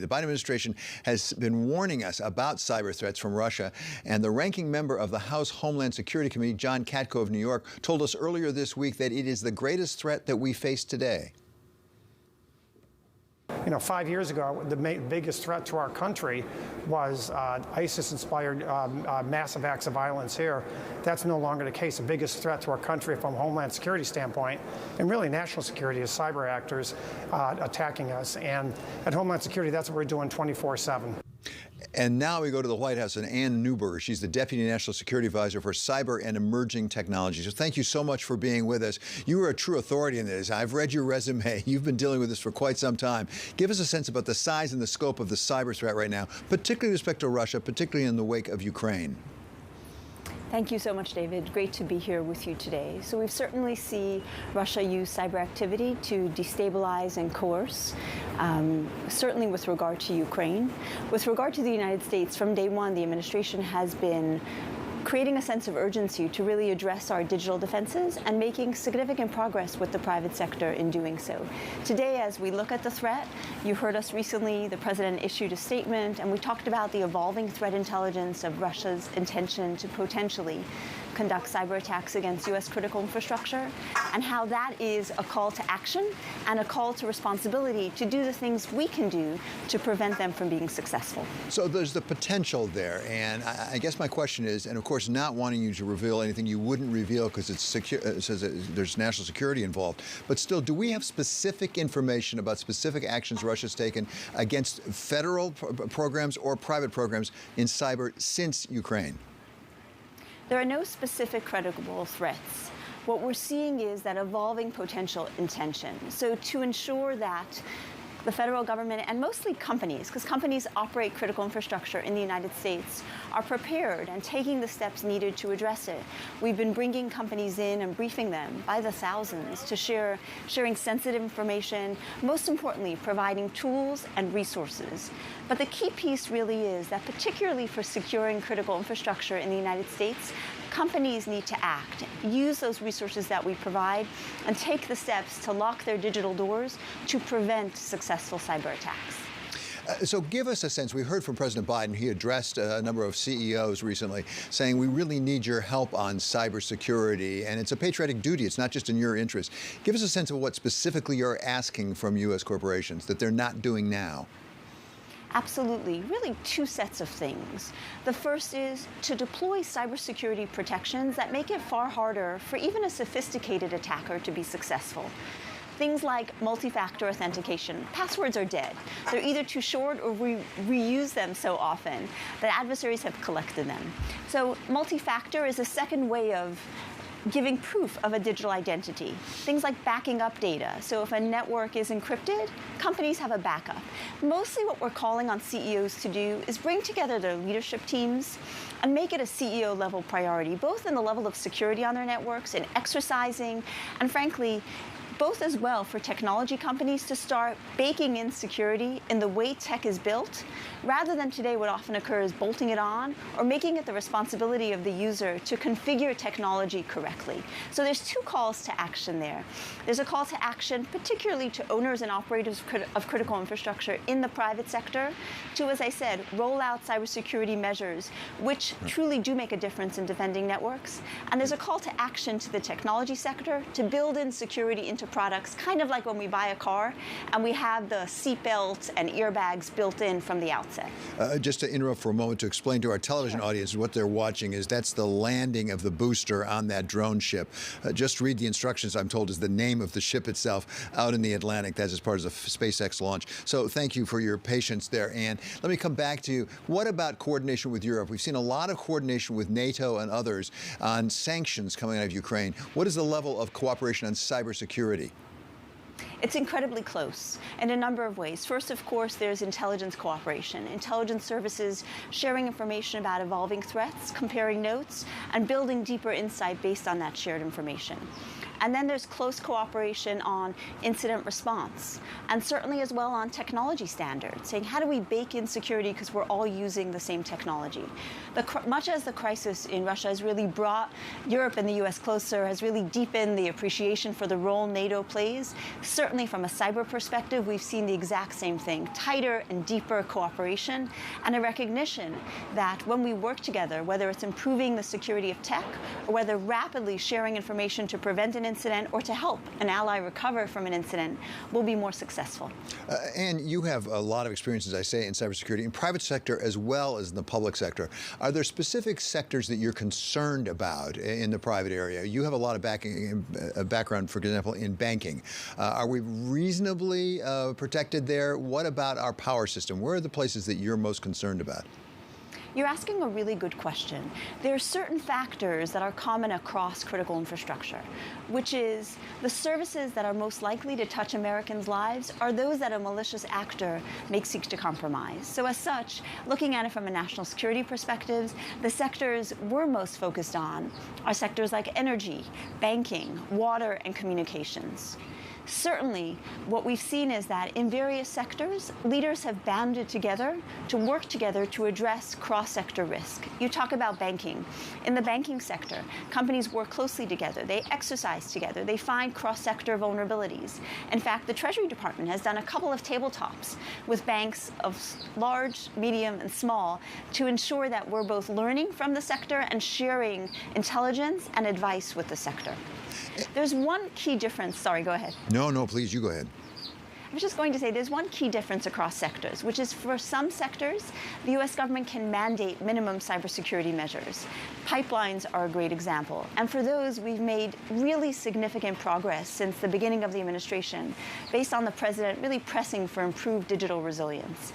The Biden administration has been warning us about cyber threats from Russia, and the ranking member of the House Homeland Security Committee, John Katko of New York, told us earlier this week that it is the greatest threat that we face today. 5 years ago, the biggest threat to our country was ISIS-inspired massive acts of violence here. That's no longer the case. The biggest threat to our country from a Homeland Security standpoint, and really national security, is cyber actors attacking us. And at Homeland Security, that's what we're doing 24/7. And now we go to the White House and Ann Neuberger. She's the Deputy National Security Advisor for Cyber and Emerging Technologies. So thank you so much for being with us. You are a true authority in this. I've read your resume. You've been dealing with this for quite some time. Give us a sense about the size and the scope of the cyber threat right now, particularly with respect to Russia, particularly in the wake of Ukraine. Thank you so much, David. Great to be here with you today. So we've certainly seen Russia use cyber activity to destabilize and coerce, certainly with regard to Ukraine. With regard to the United States, from day one, the administration has been creating a sense of urgency to really address our digital defenses and making significant progress with the private sector in doing so. Today, as we look at the threat, you heard us recently, the president issued a statement, and we talked about the evolving threat intelligence of Russia's intention to potentially conduct cyber attacks against U.S. critical infrastructure, and how that is a call to action and a call to responsibility to do the things we can do to prevent them from being successful. So there's the potential there, and I guess my question is, and of course not wanting you to reveal anything you wouldn't reveal because it says there's national security involved, but still, do we have specific information about specific actions Russia's taken against federal programs or private programs in cyber since Ukraine? There are no specific credible threats. What we're seeing is that evolving potential intention. So to ensure that the federal government, and mostly companies, because companies operate critical infrastructure in the United States, are prepared and taking the steps needed to address it. We've been bringing companies in and briefing them by the thousands to sharing sensitive information, most importantly, providing tools and resources. But the key piece really is that, particularly for securing critical infrastructure in the United States, companies need to act, use those resources that we provide, and take the steps to lock their digital doors to prevent successful cyber attacks. So give us a sense. We heard from President Biden. He addressed a number of CEOs recently saying, we really need your help on cybersecurity, and it's a patriotic duty. It's not just in your interest. Give us a sense of what specifically you're asking from U.S. corporations that they're not doing now. Absolutely. Really two sets of things. The first is to deploy cybersecurity protections that make it far harder for even a sophisticated attacker to be successful. Things like multi-factor authentication. Passwords are dead. They're either too short or we reuse them so often that adversaries have collected them. So multi-factor is a second way of giving proof of a digital identity. Things like backing up data. So if a network is encrypted, companies have a backup. Mostly what we're calling on CEOs to do is bring together their leadership teams and make it a CEO level priority, both in the level of security on their networks and exercising, and frankly, both as well for technology companies to start baking in security in the way tech is built, rather than today what often occurs bolting it on or making it the responsibility of the user to configure technology correctly. So there's two calls to action there. There's a call to action particularly to owners and operators of critical infrastructure in the private sector to, as I said, roll out cybersecurity measures which truly do make a difference in defending networks. And there's a call to action to the technology sector to build in security into products, kind of like when we buy a car and we have the seatbelt and airbags built in from the outset. Just to interrupt for a moment to explain to our television audience what they're watching is that's the landing of the booster on that drone ship. Just read the instructions, I'm told, is the name of the ship itself out in the Atlantic. That's as part of the SpaceX launch. So thank you for your patience there, Ann. Let me come back to you. What about coordination with Europe? We've seen a lot of coordination with NATO and others on sanctions coming out of Ukraine. What is the level of cooperation on cybersecurity? It's incredibly close in a number of ways. First, of course, there's intelligence cooperation. Intelligence services sharing information about evolving threats, comparing notes, and building deeper insight based on that shared information. And then there's close cooperation on incident response, and certainly as well on technology standards, saying how do we bake in security because we're all using the same technology. Much as the crisis in Russia has really brought Europe and the US closer, has really deepened the appreciation for the role NATO plays, certainly from a cyber perspective, we've seen the exact same thing, tighter and deeper cooperation, and a recognition that when we work together, whether it's improving the security of tech, or whether rapidly sharing information to prevent an incident or to help an ally recover from an incident, we'll be more successful. And you have a lot of experience, as I say, in cybersecurity, in private sector as well as in the public sector. Are there specific sectors that you're concerned about in the private area? You have a lot of background, for example, in banking. Are we reasonably protected there? What about our power system? Where are the places that you're most concerned about? You're asking a really good question. There are certain factors that are common across critical infrastructure, which is the services that are most likely to touch Americans' lives are those that a malicious actor may seek to compromise. So as such, looking at it from a national security perspective, the sectors we're most focused on are sectors like energy, banking, water, and communications. Certainly, what we've seen is that in various sectors, leaders have banded together to work together to address cross-sector risk. You talk about banking. In the banking sector, companies work closely together. They exercise together. They find cross-sector vulnerabilities. In fact, the Treasury Department has done a couple of tabletops with banks of large, medium, and small to ensure that we're both learning from the sector and sharing intelligence and advice with the sector. There's one key difference. Sorry, go ahead. No, please, you go ahead. I was just going to say there's one key difference across sectors, which is for some sectors, the US government can mandate minimum cybersecurity measures. Pipelines are a great example. And for those, we've made really significant progress since the beginning of the administration, based on the president really pressing for improved digital resilience.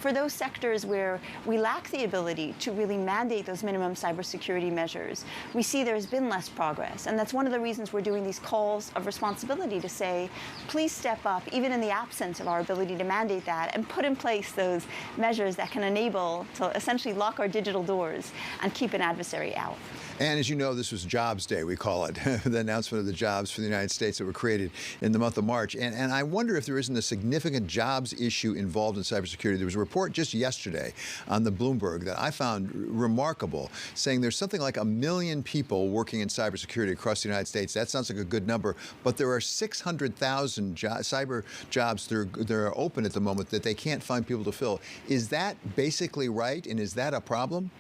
For those sectors where we lack the ability to really mandate those minimum cybersecurity measures, we see there's been less progress. And that's one of the reasons we're doing these calls of responsibility to say, please step up, even in the absence of our ability to mandate that, and put in place those measures that can enable to essentially lock our digital doors and keep an adversary out. And as you know, this was Jobs Day, we call it, the announcement of the jobs for the United States that were created in the month of March. And I wonder if there isn't a significant jobs issue involved in cybersecurity. There was a report just yesterday on the Bloomberg that I found remarkable, saying there's something like 1 million people working in cybersecurity across the United States. That sounds like a good number, but there are 600,000 cyber jobs that are open at the moment that they can't find people to fill. Is that basically right, and is that a problem?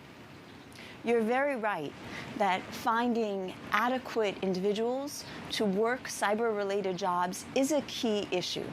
You're very right that finding adequate individuals to work cyber-related jobs is a key issue.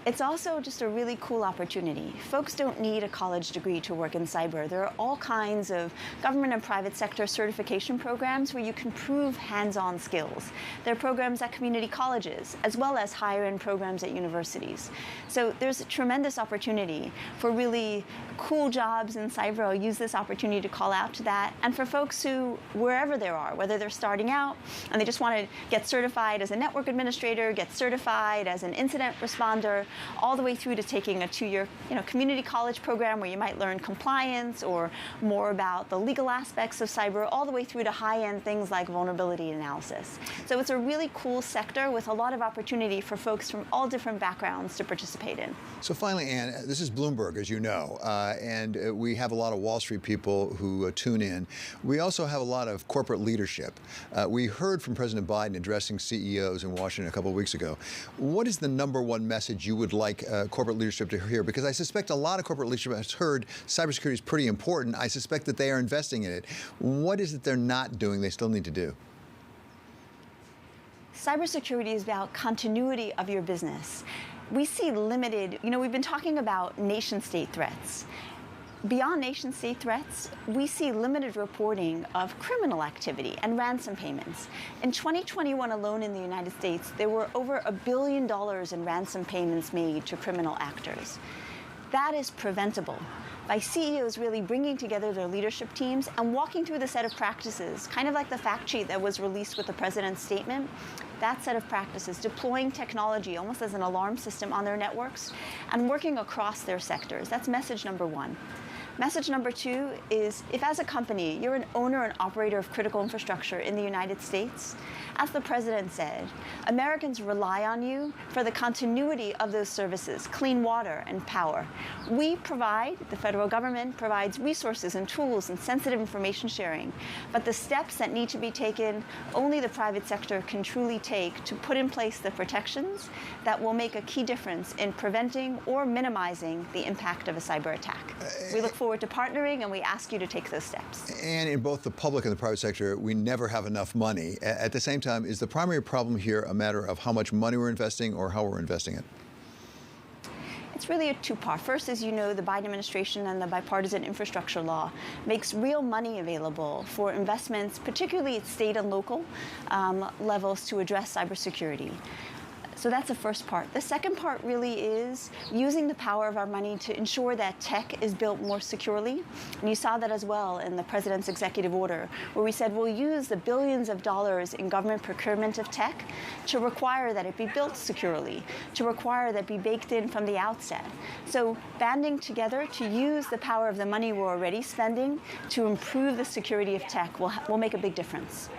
It's also just a really cool opportunity. Folks don't need a college degree to work in cyber. There are all kinds of government and private sector certification programs where you can prove hands-on skills. There are programs at community colleges, as well as higher-end programs at universities. So there's a tremendous opportunity for really cool jobs in cyber. I'll use this opportunity to call out to that. And for folks who, wherever they are, whether they're starting out and they just want to get certified as a network administrator, get certified as an incident responder, all the way through to taking a 2-year community college program where you might learn compliance or more about the legal aspects of cyber, all the way through to high-end things like vulnerability analysis. So it's a really cool sector with a lot of opportunity for folks from all different backgrounds to participate in. So finally, Ann, this is Bloomberg, as you know, and we have a lot of Wall Street people who tune in. We also have a lot of corporate leadership. We heard from President Biden addressing CEOs in Washington a couple of weeks ago. What is the #1 message you would like corporate leadership to hear? Because I suspect a lot of corporate leadership has heard cybersecurity is pretty important. I suspect that they are investing in it. What is it they're not doing they still need to do? Cybersecurity is about continuity of your business. We see limited, we've been talking about nation-state threats. Beyond nation-state threats, we see limited reporting of criminal activity and ransom payments. In 2021 alone in the United States, there were over $1 billion in ransom payments made to criminal actors. That is preventable. by CEOs really bringing together their leadership teams and walking through the set of practices, kind of like the fact sheet that was released with the president's statement. That set of practices, deploying technology almost as an alarm system on their networks and working across their sectors. That's message number one. Message number two is, if as a company you're an owner and operator of critical infrastructure in the United States, as the president said, Americans rely on you for the continuity of those services, clean water and power. We provide, the federal government provides resources and tools and sensitive information sharing, but the steps that need to be taken, only the private sector can truly take to put in place the protections that will make a key difference in preventing or minimizing the impact of a cyber attack. We look forward to partnering, and we ask you to take those steps. And in both the public and the private sector, we never have enough money. At the same time, is the primary problem here a matter of how much money we're investing or how we're investing it? It's really a two-part. First, as you know, the Biden administration and the bipartisan infrastructure law makes real money available for investments, particularly at state and local levels, to address cybersecurity. So that's the first part. The second part really is using the power of our money to ensure that tech is built more securely. And you saw that as well in the president's executive order, where we said we'll use the billions of dollars in government procurement of tech to require that it be built securely, to require that it be baked in from the outset. So banding together to use the power of the money we're already spending to improve the security of tech will make a big difference.